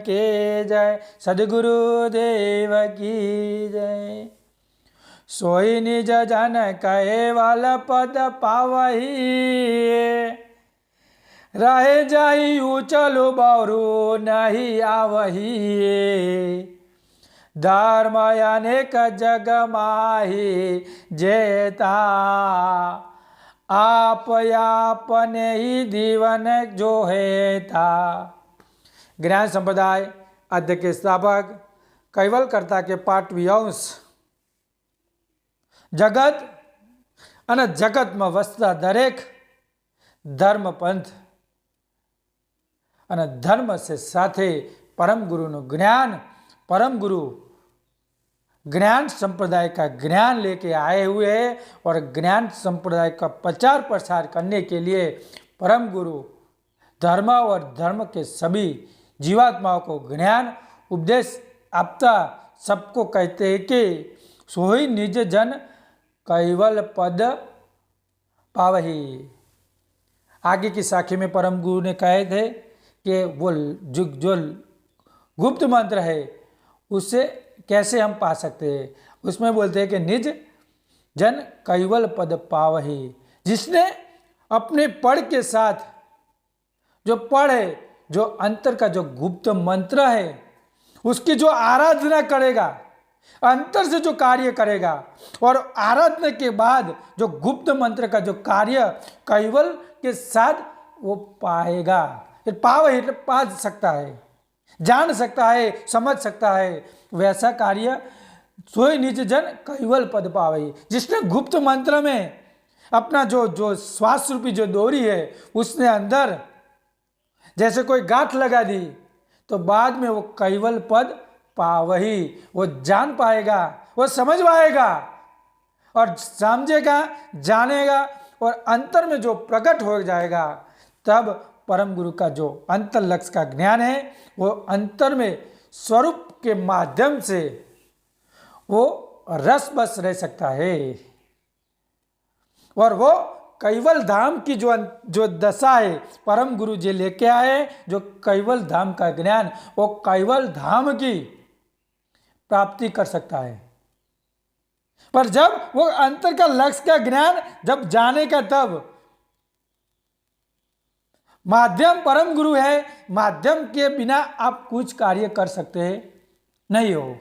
के जय, सद्गुरु देव की जय। सोई निज जन केवल पद पावही, रहे जाई उचलु बरु नहीं आवही। धर्म अनेक जग माही जेता, आप अपने ही जीवन जो है था। ज्ञान संप्रदाय अध्यक्ष के स्थापक कैवलकर्ता के पाठवी अंश जगत અને જગતમાં વસતા દરેક ધર્મ પંથ અને ધર્મ से साथे परम गुरु નું ज्ञान, परम गुरु ज्ञान संप्रदाय का ज्ञान लेके आए हुए हैं और ज्ञान संप्रदाय का प्रचार प्रसार करने के लिए परम गुरु धर्म और धर्म के सभी जीवात्माओं को ज्ञान उपदेश आपता सबको कहते हैं कि सोई निज जन कैवल पद पावही। आगे की साखी में परम गुरु ने कहे थे कि वो जो गुप्त मंत्र है उससे कैसे हम पा सकते हैं। उसमें बोलते हैं कि निज जन कैवल पद पावही, जिसने अपने पढ़ के साथ जो पढ़ है, जो अंतर का जो गुप्त मंत्र है उसकी जो आराधना करेगा, अंतर से जो कार्य करेगा और आराधना के बाद जो गुप्त मंत्र का जो कार्य कैवल के साथ वो पाएगा। पावे पा सकता है, जान सकता है, समझ सकता है, वैसा कार्य सोई निज जन कैवल पद पावे। जिसने गुप्त मंत्र में अपना जो श्वास रूपी जो डोरी है उसने अंदर जैसे कोई गांठ लगा दी तो बाद में वो कैवल पद पावही, वो जान पाएगा, वो समझ पाएगा और समझेगा, जानेगा और अंतर में जो प्रकट हो जाएगा तब परम गुरु का जो अंतर लक्ष्य का ज्ञान है वो अंतर में स्वरूप के माध्यम से वो रस बस रह सकता है और वो कैवल धाम की जो दशा है परम गुरु जी लेके आए, जो कैवल धाम का ज्ञान वो कैवल धाम की प्राप्ति कर सकता है। पर जब वो अंतर का लक्ष्य का ज्ञान जब जानेगा तब माध्यम परम गुरु है, माध्यम के बिना आप कुछ कार्य कर सकते नहीं हो।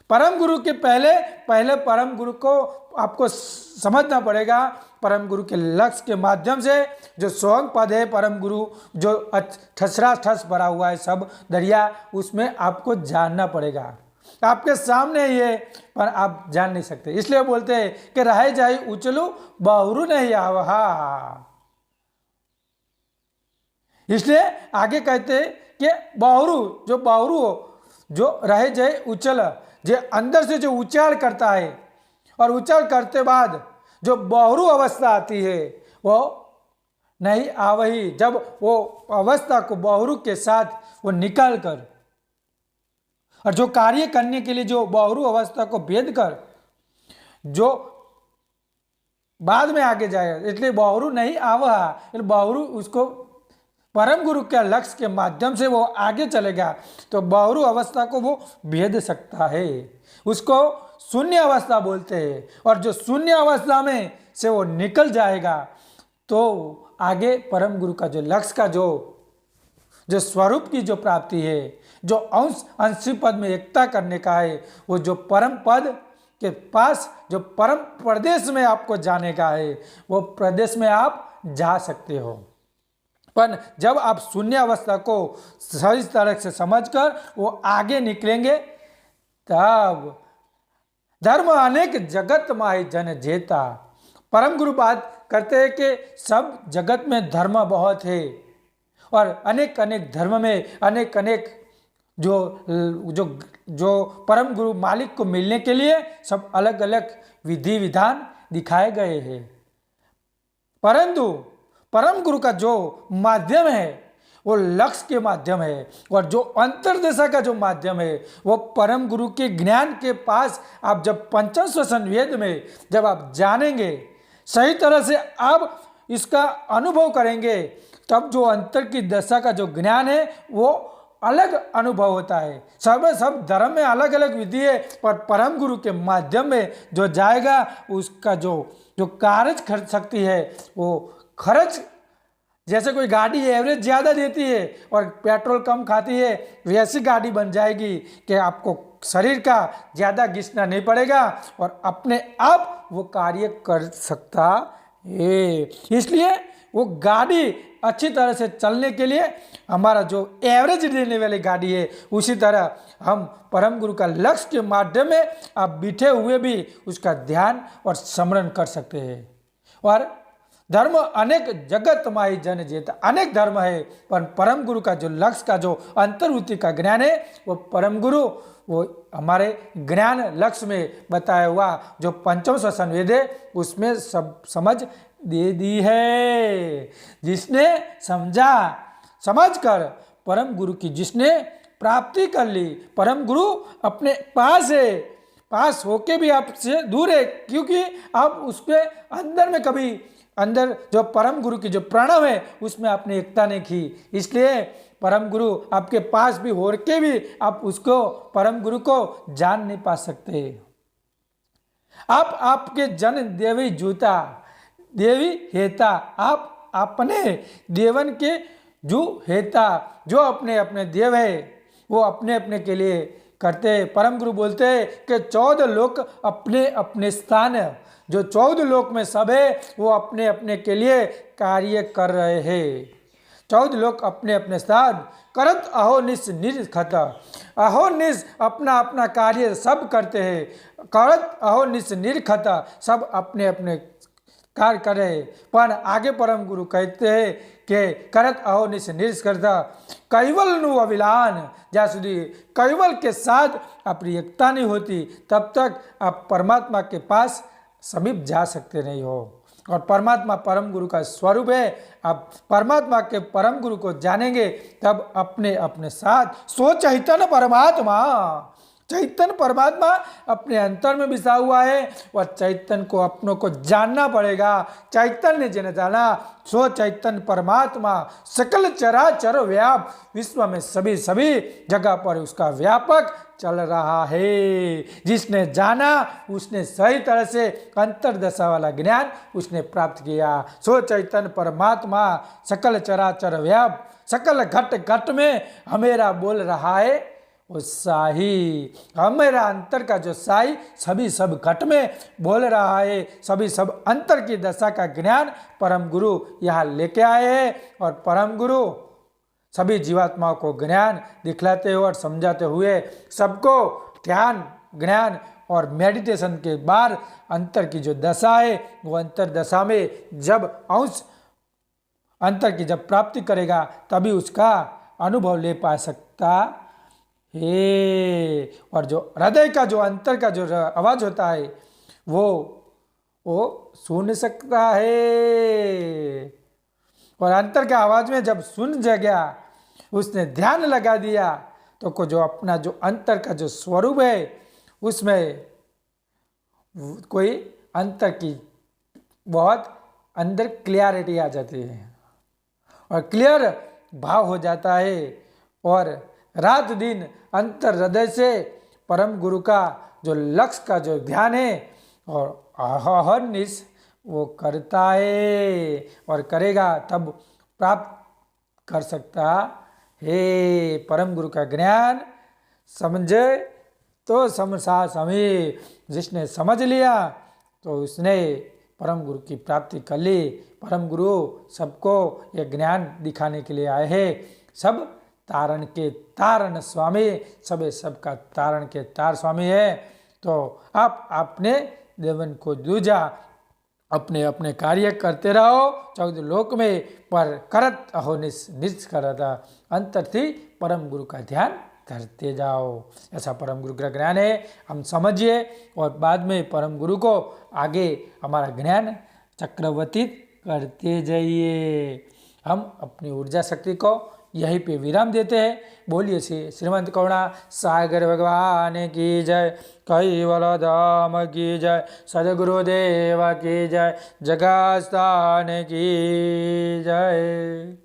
परम गुरु के पहले परम गुरु को आपको समझना पड़ेगा। परम गुरु के लक्ष्य के माध्यम से जो सोहंग पद है परम गुरु जो ठसरा ठस भरा हुआ है सब दरिया, उसमें आपको जानना पड़ेगा। आपके सामने ही है पर आप जान नहीं सकते, इसलिए बोलते हैं कि रहे जाई उचलू बहुरु नहीं आवहा। इसलिए आगे कहते हैं कि बहुरु जो रहे जाए उचल, जो अंदर से जो उच्चार करता है और उच्चार करते बाद जो बहुरु अवस्था आती है वो नहीं आवही। जब वो अवस्था को बहुरु के साथ वो निकाल कर और जो कार्य करने के लिए जो बहुरु अवस्था को भेद कर जो बाद में आगे जाएगा, इसलिए बहुरु नहीं आवहा। बहुरु उसको परम गुरु के लक्ष्य के माध्यम से वो आगे चलेगा तो बहुरु अवस्था को वो भेद सकता है। उसको शून्य अवस्था बोलते हैं और जो शून्य अवस्था में से वो निकल जाएगा तो आगे परम गुरु का जो लक्ष्य का जो स्वरूप की जो प्राप्ति है, जो अंशी पद में एकता करने का है, वो जो परम पद के पास जो परम प्रदेश में आपको जाने का है वो प्रदेश में आप जा सकते हो। पर जब आप शून्य अवस्था को सही तरह से समझकर वो आगे निकलेंगे तब धर्म अनेक जगत माही जन जेता। परम गुरु बात करते हैं कि सब जगत में धर्म बहुत है और अनेक अनेक धर्म में अनेक अनेक जो परम गुरु मालिक को मिलने के लिए सब अलग अलग विधि विधान दिखाए गए हैं, परंतु परम गुरु का जो माध्यम है वो लक्ष्य के माध्यम है और जो अंतर्दशा का जो माध्यम है वो परम गुरु के ज्ञान के पास आप जब पंचम श्वसन वेद में जब आप जानेंगे, सही तरह से आप इसका अनुभव करेंगे तब जो अंतर की दशा का जो ज्ञान है वो अलग अनुभव होता है। सब धर्म में अलग अलग विधि है, पर परम गुरु के माध्यम में जो जाएगा उसका जो कार्य खर्च शक्ति है वो खर्च, जैसे कोई गाड़ी एवरेज ज़्यादा देती है और पेट्रोल कम खाती है, वैसी गाड़ी बन जाएगी कि आपको शरीर का ज़्यादा घिसना नहीं पड़ेगा और अपने आप वो कार्य कर सकता है। इसलिए वो गाड़ी अच्छी तरह से चलने के लिए हमारा जो एवरेज देने वाली गाड़ी है, उसी तरह हम परम गुरु का लक्ष्य के माध्यम में आप बैठे हुए भी उसका ध्यान और स्मरण कर सकते हैं। और धर्म अनेक जगत माही जन जेता, अनेक धर्म है, पर परम गुरु का जो लक्ष्य का जो अंतर्वृत्ति का ज्ञान है वो परम गुरु वो हमारे ज्ञान लक्ष्य में बताया हुआ जो पंचम श्वसन वेद है उसमें सब समझ दे दी है। जिसने समझा, समझकर परम गुरु की जिसने प्राप्ति कर ली, परम गुरु अपने पास है, पास होके भी आपसे दूर है, क्योंकि आप उसके अंदर में कभी अंदर जो परम गुरु की जो प्रणव है उसमें आपने एकता नहीं की, इसलिए परम गुरु आपके पास भी हो के भी आप उसको परम गुरु को जान नहीं पा सकते। आप आपके जन देवी जूता देवी हेता, आप अपने देवन के जो हेता, जो अपने अपने देव है वो अपने अपने के लिए करते हैं। परम गुरु बोलते हैं कि 14 लोक अपने अपने स्थान, जो 14 लोक में सब है वो अपने अपने के लिए कार्य कर रहे हैं। 14 लोक अपने अपने स्थान करत अहोनिस निर्खत, अहोनिस अपना अपना कार्य सब करते हैं, करत अहोनिस निर्खत, सब अपने अपने कार्य कर रहे हैं। पर आगे परम गुरु कहते हैं कि करत अहोनिस निर्खत कैवल नु अविलान, ज्यादा सुधी कैवल के साथ अपनी एकता नहीं होती तब तक आप परमात्मा के पास समीप जा सकते नहीं हो। और परमात्मा परम गुरु का स्वरूप है। आप परमात्मा के परम गुरु को जानेंगे तब अपने अपने साथ सो चैतन्य परमात्मा, चैतन्य परमात्मा अपने अंतर में बिसा हुआ है और चैतन्य को अपनों को जानना पड़ेगा। चैतन्य जिन्हें जाना सो चैतन्य परमात्मा सकल चराचर व्याप, विश्व में सभी सभी जगह पर उसका व्यापक चल रहा है। जिसने जाना उसने सही तरह से अंतरदशा वाला ज्ञान उसने प्राप्त किया। सो चैतन्य परमात्मा सकल चराचर व्याप, सकल घट घट में हमेरा बोल रहा है वो साही, हमेरा अंतर का जो साई सभी सब घट में बोल रहा है। सभी सब अंतर की दशा का ज्ञान परम गुरु यहाँ लेके आए हैं और परम गुरु सभी जीवात्माओं को ज्ञान दिखलाते हुए और समझाते हुए सबको ध्यान ज्ञान और मेडिटेशन के बाद अंतर की जो दशा है वो अंतर दशा में जब अंश अंतर की जब प्राप्ति करेगा तभी उसका अनुभव ले पा सकता है। और जो हृदय का जो अंतर का जो आवाज होता है वो सुन सकता है। और अंतर के आवाज में जब सुन गया, उसने ध्यान लगा दिया तो को जो अपना जो अंतर का जो स्वरूप है उसमें कोई अंतर की बहुत अंदर क्लियरिटी आ जाती है और क्लियर भाव हो जाता है। और रात दिन अंतर हृदय से परम गुरु का जो लक्ष्य का जो ध्यान है और अहर्निश वो करता है और करेगा तब प्राप्त कर सकता है। परम गुरु का ज्ञान समझे तो समसा समी, जिसने समझ लिया तो उसने परम गुरु की प्राप्ति कर ली। परम गुरु सबको ये ज्ञान दिखाने के लिए आए हैं। सब तारण के तारण स्वामी, सबे सबका तारण के तार स्वामी है। तो आप अपने देवन को दूजा अपने अपने कार्य करते रहो 14 लोक में, पर करत अहो निज करता अंतर थी परम गुरु का ध्यान करते जाओ। ऐसा परम गुरु का ज्ञान है, हम समझिए और बाद में परम गुरु को आगे हमारा ज्ञान चक्रवर्तित करते जाइए। हम अपनी ऊर्जा शक्ति को यहीं पे विराम देते हैं। बोलिए श्रीमंत करुणा सागर भगवान की जय, कैवल धाम की जय, सदगुरुदेव की जय, जगत स्थान की जय।